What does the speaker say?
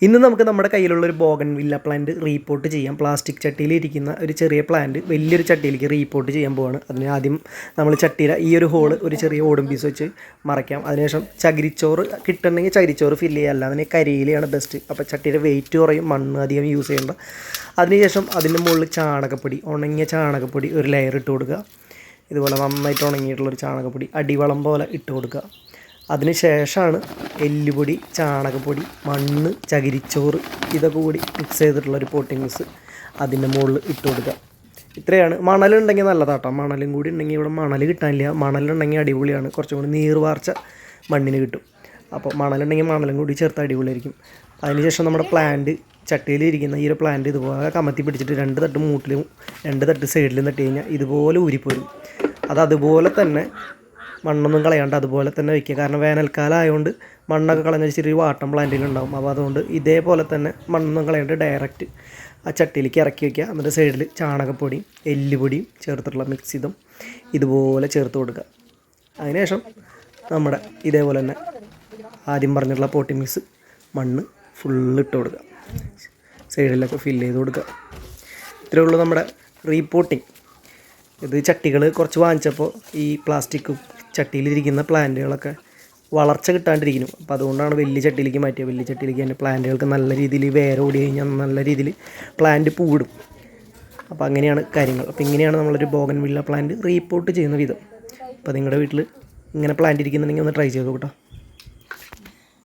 ഇന്ന് നമുക്ക് നമ്മുടെ കയ്യിലുള്ളൊരു ബോഗൺവില്ല പ്ലാന്റ് റീപോർട്ട് ചെയ്യാം. പ്ലാസ്റ്റിക് ചട്ടിയിലിരിക്കുന്ന ഒരു ചെറിയ പ്ലാന്റ് വലിയൊരു ചട്ടിയിലേക്ക് റീപോർട്ട് ചെയ്യാൻ പോവാണ്. അതിന് ആദ്യം നമ്മൾ ചട്ടിയിലെ ഈ ഒരു ഹോള് ഒരു ചെറിയ ഓടും പീസ് വെച്ച് മറയ്ക്കാം. അതിനുശേഷം ചകിരിച്ചോറ് കിട്ടണമെങ്കിൽ ചകിരിച്ചോറ് ഫില്ല് ചെയ്യുക, അല്ലാതെ കരിയിലയാണ് ബെസ്റ്റ്. അപ്പോൾ ചട്ടിയുടെ വെയിറ്റ് കുറയും, മണ്ണ് അധികം യൂസ് ചെയ്യേണ്ട. അതിനുശേഷം അതിൻ്റെ മുകളിൽ ചാണകപ്പൊടി, ഉണങ്ങിയ ചാണകപ്പൊടി ഒരു ലെയർ ഇട്ട് കൊടുക്കുക. ഇതുപോലെ നന്നായിട്ട് ഉണങ്ങിയിട്ടുള്ളൊരു ചാണകപ്പൊടി അടിവളം പോലെ ഇട്ട് കൊടുക്കുക. അതിന് ശേഷമാണ് എല്ലുപൊടി, ചാണകപ്പൊടി, മണ്ണ്, ചകിരിച്ചോറ് ഇതൊക്കെ കൂടി മിക്സ് ചെയ്തിട്ടുള്ളൊരു പോട്ടിംഗ് മിക്സ് അതിൻ്റെ മുകളിൽ ഇട്ട് കൊടുക്കുക. ഇത്രയാണ്. മണലുണ്ടെങ്കിൽ നല്ലതാട്ടോ. മണലും കൂടി ഉണ്ടെങ്കിൽ ഇവിടെ മണൽ കിട്ടാനില്ല. മണലുണ്ടെങ്കിൽ അടിപൊളിയാണ്, കുറച്ചും കൂടി നീർവാർച്ച മണ്ണിന് കിട്ടും. അപ്പോൾ മണലുണ്ടെങ്കിൽ മണലും കൂടി ചേർത്ത് അടിപൊളിയായിരിക്കും. അതിനുശേഷം നമ്മുടെ പ്ലാന്റ് ചട്ടിയിലിരിക്കുന്ന ഈ ഒരു പ്ലാന്റ് ഇതുപോലെ കമത്തി പിടിച്ചിട്ട് 2 തട്ട് മൂട്ടിലും 2 തട്ട് സൈഡിലും നട്ട് കഴിഞ്ഞാൽ ഇതുപോലെ ഊരിപ്പോരും. അതുപോലെ തന്നെ മണ്ണൊന്നും കളയാണ്ട് അതുപോലെ തന്നെ വയ്ക്കുക. കാരണം വേനൽക്കാലം ആയതുകൊണ്ട് മണ്ണൊക്കെ കളഞ്ഞ ചെറിയ വാട്ടം പ്ലാന്റിലുണ്ടാവും. അപ്പോൾ അതുകൊണ്ട് ഇതേപോലെ തന്നെ മണ്ണൊന്നും കളയാണ്ട് ഡയറക്റ്റ് ആ ചട്ടിയിലേക്ക് ഇറക്കി വയ്ക്കുക. എന്നിട്ട് സൈഡിൽ ചാണകപ്പൊടിയും എല്ലുപൊടിയും ചേർത്തിട്ടുള്ള മിക്സ് ചെയ്തും ഇതുപോലെ ചേർത്ത് കൊടുക്കുക. അതിനുശേഷം നമ്മുടെ ഇതേപോലെ തന്നെ ആദ്യം പറഞ്ഞിട്ടുള്ള പോട്ടി മിക്സ് മണ്ണ് ഫുള്ള് ഇട്ട് കൊടുക്കുക. സൈഡിലൊക്കെ ഫില്ല് ചെയ്ത് കൊടുക്കുക. ഇത്രയേ ഉള്ളൂ നമ്മുടെ റീപോട്ടിങ്. ഇത് ചട്ടികൾ കുറച്ച് വാങ്ങിച്ചപ്പോൾ ഈ പ്ലാസ്റ്റിക്കും ചട്ടിയിലിരിക്കുന്ന പ്ലാന്റുകളൊക്കെ വളർച്ച കിട്ടാണ്ടിരിക്കുന്നു. അപ്പോൾ അതുകൊണ്ടാണ് വലിയ ചട്ടിയിലേക്ക് മാറ്റിയത്. വലിയ ചട്ടിയിലേക്ക് തന്നെ പ്ലാന്റുകൾക്ക് നല്ല രീതിയിൽ വേരോടി കഴിഞ്ഞാൽ നല്ല രീതിയിൽ പ്ലാന്റ് പൂവിടും. അപ്പോൾ അങ്ങനെയാണ് കാര്യങ്ങൾ. അപ്പോൾ ഇങ്ങനെയാണ് നമ്മളൊരു ബോഗൺവില്ല പ്ലാന്റ് റീപോർട്ട് ചെയ്യുന്ന വിധം. അപ്പോൾ നിങ്ങളുടെ വീട്ടിൽ ഇങ്ങനെ പ്ലാന്റ് ഇരിക്കുന്നുണ്ടെങ്കിൽ ഒന്ന് ട്രൈ ചെയ്ത് നോക്കട്ടോ.